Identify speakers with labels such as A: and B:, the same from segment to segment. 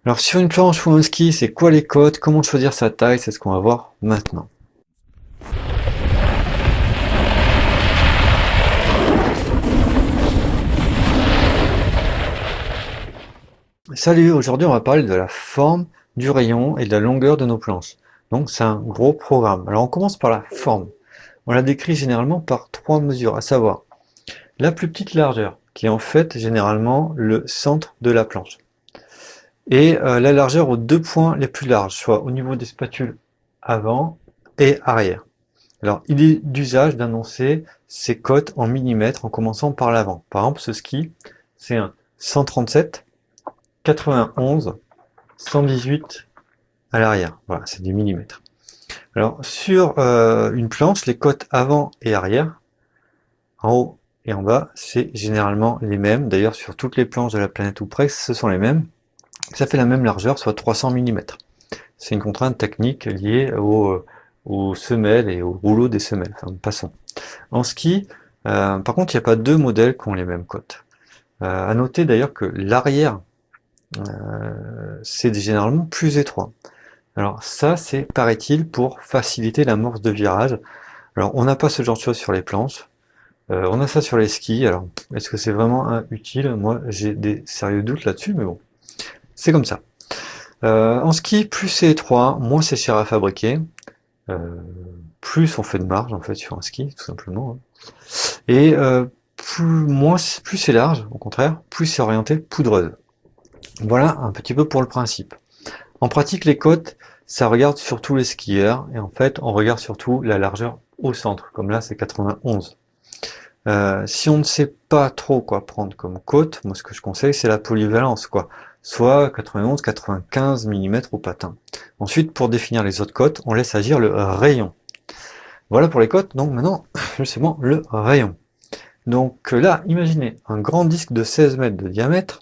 A: Alors sur une planche ou un ski, c'est quoi les cotes? Comment choisir sa taille? C'est ce qu'on va voir maintenant. Salut, aujourd'hui on va parler de la forme, du rayon et de la longueur de nos planches. Donc c'est un gros programme. Alors on commence par la forme. On la décrit généralement par trois mesures, à savoir la plus petite largeur, qui est en fait généralement le centre de la planche, et la largeur aux deux points les plus larges, soit au niveau des spatules avant et arrière. Alors, il est d'usage d'annoncer ces cotes en millimètres en commençant par l'avant. Par exemple, ce ski, c'est un 137, 91, 118 à l'arrière. Voilà, c'est des millimètres. Alors, sur une planche, les cotes avant et arrière, en haut et en bas, c'est généralement les mêmes. D'ailleurs, sur toutes les planches de la planète ou presque, ce sont les mêmes. Ça fait la même largeur, soit 300 millimètres. C'est une contrainte technique liée aux semelles et au rouleau des semelles. Enfin, passons. En ski, par contre, il n'y a pas deux modèles qui ont les mêmes cotes. À noter d'ailleurs que l'arrière, c'est généralement plus étroit. Alors ça, c'est, paraît-il, pour faciliter l'amorce de virage. Alors on n'a pas ce genre de choses sur les planches. On a ça sur les skis. Alors est-ce que c'est vraiment utile? Moi, j'ai des sérieux doutes là-dessus, mais bon, c'est comme ça. En ski, plus c'est étroit, moins c'est cher à fabriquer. Euh, Plus on fait de marge en fait sur un ski, tout simplement, hein. Et plus c'est large, au contraire, plus c'est orienté poudreuse. Voilà un petit peu pour le principe. En pratique, les côtes, ça regarde surtout les skieurs, et en fait, on regarde surtout la largeur au centre, comme là c'est 91. Si on ne sait pas trop quoi prendre comme côte, moi ce que je conseille c'est la polyvalence, quoi. Soit 91, 95 mm au patin. Ensuite, pour définir les autres côtes, on laisse agir le rayon. Voilà pour les côtes, donc maintenant, justement, le rayon. Donc là, imaginez un grand disque de 16 mètres de diamètre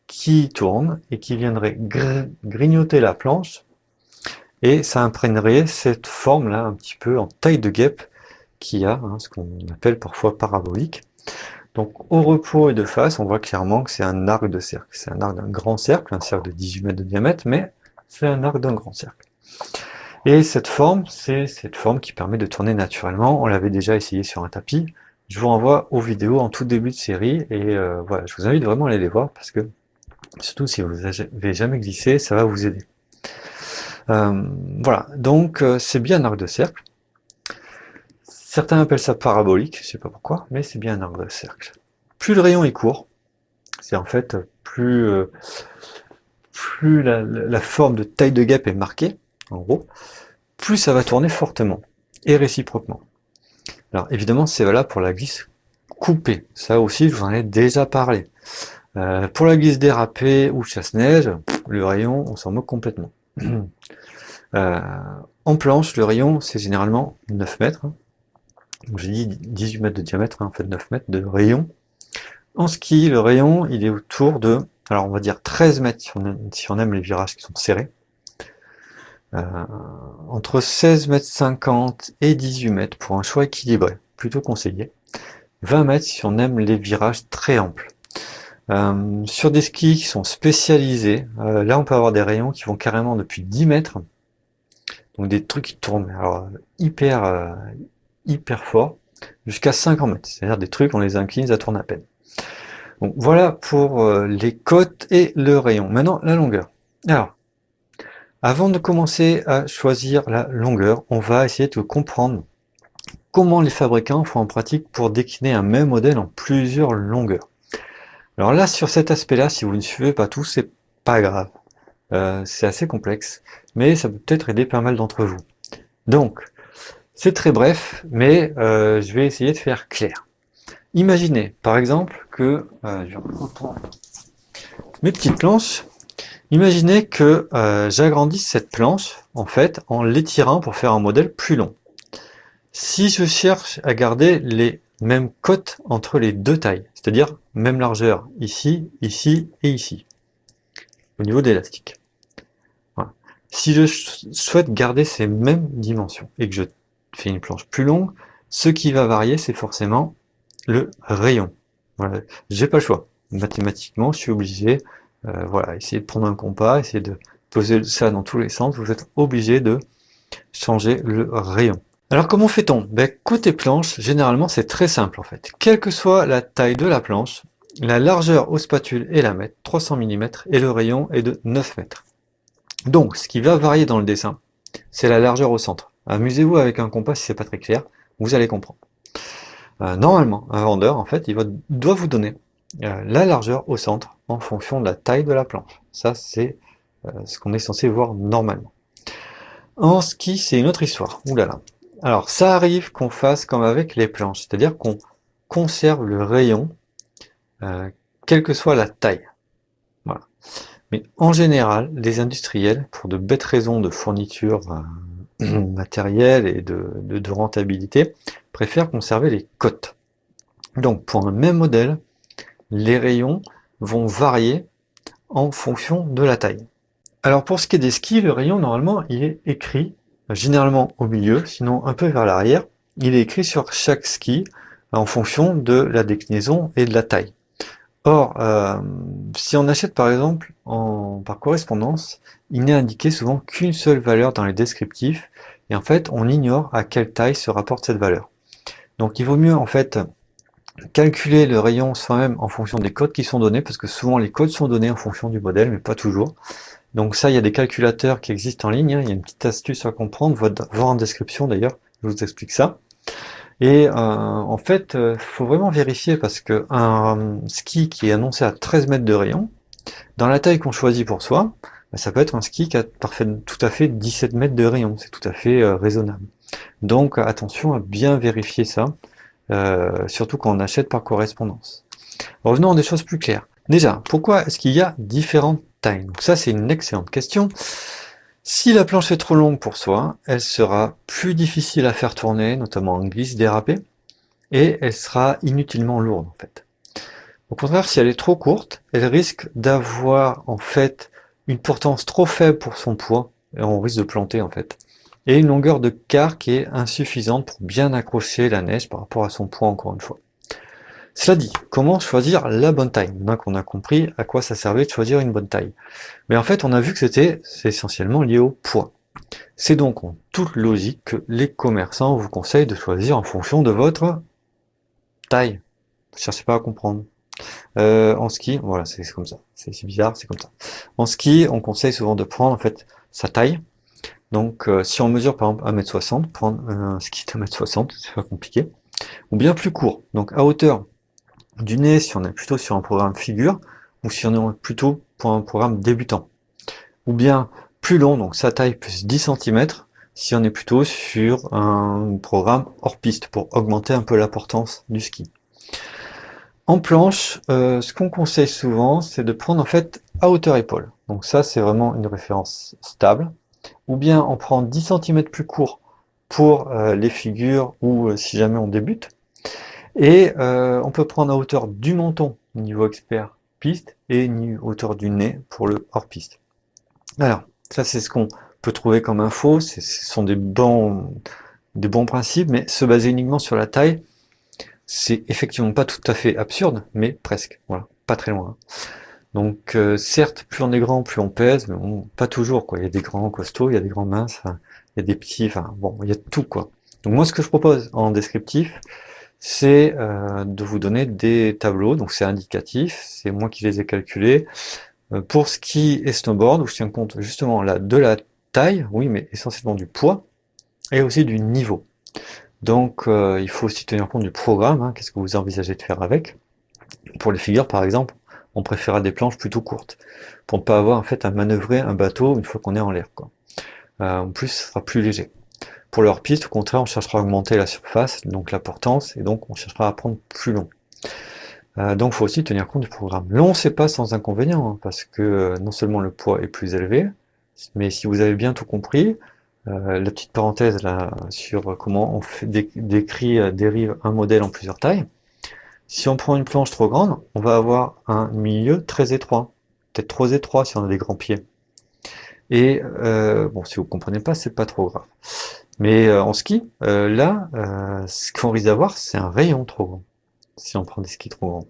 A: qui tourne et qui viendrait grignoter la planche, et ça imprégnerait cette forme-là un petit peu en taille de guêpe qu'il y a, hein, ce qu'on appelle parfois parabolique. Donc au repos et de face, on voit clairement que c'est un arc de cercle. C'est un arc d'un grand cercle, un cercle de 18 mètres de diamètre, mais c'est un arc d'un grand cercle. Et cette forme, c'est cette forme qui permet de tourner naturellement. On l'avait déjà essayé sur un tapis. Je vous renvoie aux vidéos en tout début de série, et voilà, je vous invite vraiment à aller les voir parce que, surtout si vous n'avez jamais glissé, ça va vous aider. Voilà, donc c'est bien un arc de cercle. Certains appellent ça parabolique, je sais pas pourquoi, mais c'est bien un arc de cercle. Plus le rayon est court, c'est en fait plus la forme de taille de guêpe est marquée, en gros, plus ça va tourner fortement, et réciproquement. Alors évidemment, c'est valable pour la glisse coupée. Ça aussi, je vous en ai déjà parlé. Pour la glisse dérapée ou chasse-neige, le rayon, on s'en moque complètement. Euh, En planche, le rayon, c'est généralement 9 mètres. Donc j'ai dit 18 mètres de diamètre, hein, en fait 9 mètres de rayon. En ski, le rayon, il est autour de, alors on va dire 13 mètres si on aime les virages qui sont serrés. Euh, Entre 16 mètres 50 et 18 mètres pour un choix équilibré, plutôt conseillé. 20 mètres si on aime les virages très amples. Sur des skis qui sont spécialisés, là on peut avoir des rayons qui vont carrément depuis 10 mètres, donc des trucs qui tournent alors, hyper fort, jusqu'à 50 mètres, c'est-à-dire des trucs on les incline, ça tourne à peine. Donc voilà pour les côtes et le rayon. Maintenant la longueur. Alors, avant de commencer à choisir la longueur, on va essayer de comprendre comment les fabricants font en pratique pour décliner un même modèle en plusieurs longueurs. Alors là, sur cet aspect-là, si vous ne suivez pas tout, c'est pas grave. C'est assez complexe, mais ça peut peut-être aider pas mal d'entre vous. Donc, c'est très bref, mais je vais essayer de faire clair. Imaginez, par exemple, que je reprends mes petites planches. Imaginez que j'agrandisse cette planche, en fait, en l'étirant pour faire un modèle plus long. Si je cherche à garder les mêmes cotes entre les deux tailles, c'est-à-dire même largeur ici, ici et ici, au niveau de l'élastique. Voilà. Si je souhaite garder ces mêmes dimensions et que je fais une planche plus longue, ce qui va varier, c'est forcément le rayon. Voilà. J'ai pas le choix. Mathématiquement, je suis obligé Voilà, essayez de prendre un compas, essayez de poser ça dans tous les sens, vous êtes obligé de changer le rayon. Alors comment fait-on? Ben, côté planche, généralement c'est très simple en fait. Quelle que soit la taille de la planche, la largeur aux spatules est la mètre, 300 mm, et le rayon est de 9 mètres. Donc, ce qui va varier dans le dessin, c'est la largeur au centre. Amusez-vous avec un compas si c'est pas très clair, vous allez comprendre. Normalement, un vendeur, en fait, doit vous donner la largeur au centre en fonction de la taille de la planche. Ça, c'est ce qu'on est censé voir normalement. En ski, c'est une autre histoire. Ouh là là. Alors, ça arrive qu'on fasse comme avec les planches, c'est-à-dire qu'on conserve le rayon, euh, quelle que soit la taille. Voilà. Mais en général, les industriels, pour de bêtes raisons de fourniture matérielle et de rentabilité, préfèrent conserver les cotes. Donc, pour un même modèle, les rayons vont varier en fonction de la taille. Alors pour ce qui est des skis, le rayon normalement il est écrit, généralement au milieu, sinon un peu vers l'arrière. Il est écrit sur chaque ski en fonction de la déclinaison et de la taille. Or, si on achète par exemple par correspondance, il n'est indiqué souvent qu'une seule valeur dans les descriptifs, et en fait on ignore à quelle taille se rapporte cette valeur. Donc il vaut mieux en fait calculer le rayon soi-même en fonction des codes qui sont donnés, parce que souvent les codes sont donnés en fonction du modèle, mais pas toujours. Donc ça, il y a des calculateurs qui existent en ligne, hein. Il y a une petite astuce à comprendre, voir en description d'ailleurs, je vous explique ça. Et en fait, faut vraiment vérifier parce que un ski qui est annoncé à 13 mètres de rayon, dans la taille qu'on choisit pour soi, bah, ça peut être un ski qui a tout à fait 17 mètres de rayon, c'est tout à fait raisonnable. Donc attention à bien vérifier ça, surtout quand on achète par correspondance. Revenons à des choses plus claires. Déjà, pourquoi est-ce qu'il y a différentes tailles? Donc ça, c'est une excellente question. Si la planche est trop longue pour soi, elle sera plus difficile à faire tourner, notamment en glisse dérapée, et elle sera inutilement lourde en fait. Au contraire, si elle est trop courte, elle risque d'avoir en fait une portance trop faible pour son poids, et on risque de planter en fait, et une longueur de quart qui est insuffisante pour bien accrocher la neige par rapport à son poids encore une fois. Cela dit, comment choisir la bonne taille? Maintenant qu'on a compris à quoi ça servait de choisir une bonne taille. Mais en fait, on a vu que c'est essentiellement lié au poids. C'est donc en toute logique que les commerçants vous conseillent de choisir en fonction de votre taille. Ne cherchez pas à comprendre. En ski, voilà, c'est comme ça. C'est bizarre, c'est comme ça. En ski, on conseille souvent de prendre en fait sa taille. Donc, si on mesure par exemple 1,60 m, prendre un ski de 1,60 m, c'est pas compliqué. Ou bien plus court, donc à hauteur du nez si on est plutôt sur un programme figure, ou si on est plutôt pour un programme débutant. Ou bien plus long, donc sa taille plus 10 cm, si on est plutôt sur un programme hors piste, pour augmenter un peu la portance du ski. En planche, ce qu'on conseille souvent, c'est de prendre en fait à hauteur épaule. Donc ça, c'est vraiment une référence stable. Ou bien on prend 10 cm plus court pour les figures ou si jamais on débute. Et on peut prendre à hauteur du menton, niveau expert piste, et hauteur du nez pour le hors piste. Alors, ça c'est ce qu'on peut trouver comme info, ce sont des bons principes, mais se baser uniquement sur la taille, c'est effectivement pas tout à fait absurde, mais presque, voilà, pas très loin. Donc certes, plus on est grand, plus on pèse, mais bon, pas toujours, quoi. Il y a des grands costauds, il y a des grands minces, enfin, il y a des petits, enfin bon, il y a tout, quoi. Donc moi ce que je propose en descriptif, c'est de vous donner des tableaux, donc c'est indicatif, c'est moi qui les ai calculés. Pour ski et snowboard, où je tiens compte justement là de la taille, oui, mais essentiellement du poids, et aussi du niveau. Donc il faut aussi tenir compte du programme, hein, qu'est-ce que vous envisagez de faire avec. Pour les figures par exemple, on préférera des planches plutôt courtes, pour ne pas avoir en fait à manœuvrer un bateau une fois qu'on est en l'air, quoi. En plus, ce sera plus léger. Pour leur piste, au contraire, on cherchera à augmenter la surface, donc la portance, et donc on cherchera à prendre plus long. Donc il faut aussi tenir compte du programme. Long, c'est pas sans inconvénient, hein, parce que non seulement le poids est plus élevé, mais si vous avez bien tout compris, la petite parenthèse là sur comment on dérive un modèle en plusieurs tailles. Si on prend une planche trop grande, on va avoir un milieu très étroit, peut-être trop étroit si on a des grands pieds. Et bon, si vous comprenez pas, c'est pas trop grave. Mais en ski, là, ce qu'on risque d'avoir, c'est un rayon trop grand, si on prend des skis trop grands.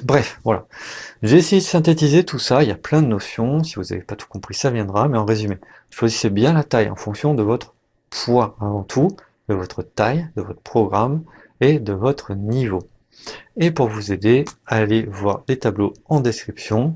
A: Bref, voilà. J'ai essayé de synthétiser tout ça, il y a plein de notions, si vous n'avez pas tout compris, ça viendra, mais en résumé, choisissez bien la taille en fonction de votre poids avant tout, de votre taille, de votre programme et de votre niveau. Et pour vous aider, allez voir les tableaux en description.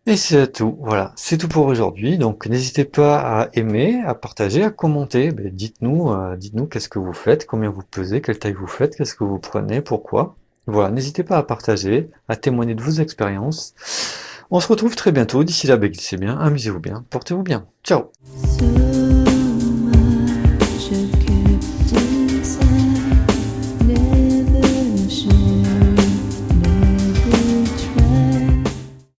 A: Et c'est tout, voilà, c'est tout pour aujourd'hui. Donc n'hésitez pas à aimer, à partager, à commenter. Ben, dites-nous qu'est-ce que vous faites, combien vous pesez, quelle taille vous faites, qu'est-ce que vous prenez, pourquoi. Voilà, n'hésitez pas à partager, à témoigner de vos expériences. On se retrouve très bientôt. D'ici là, ben, glissez bien, amusez-vous bien, portez-vous bien. Ciao!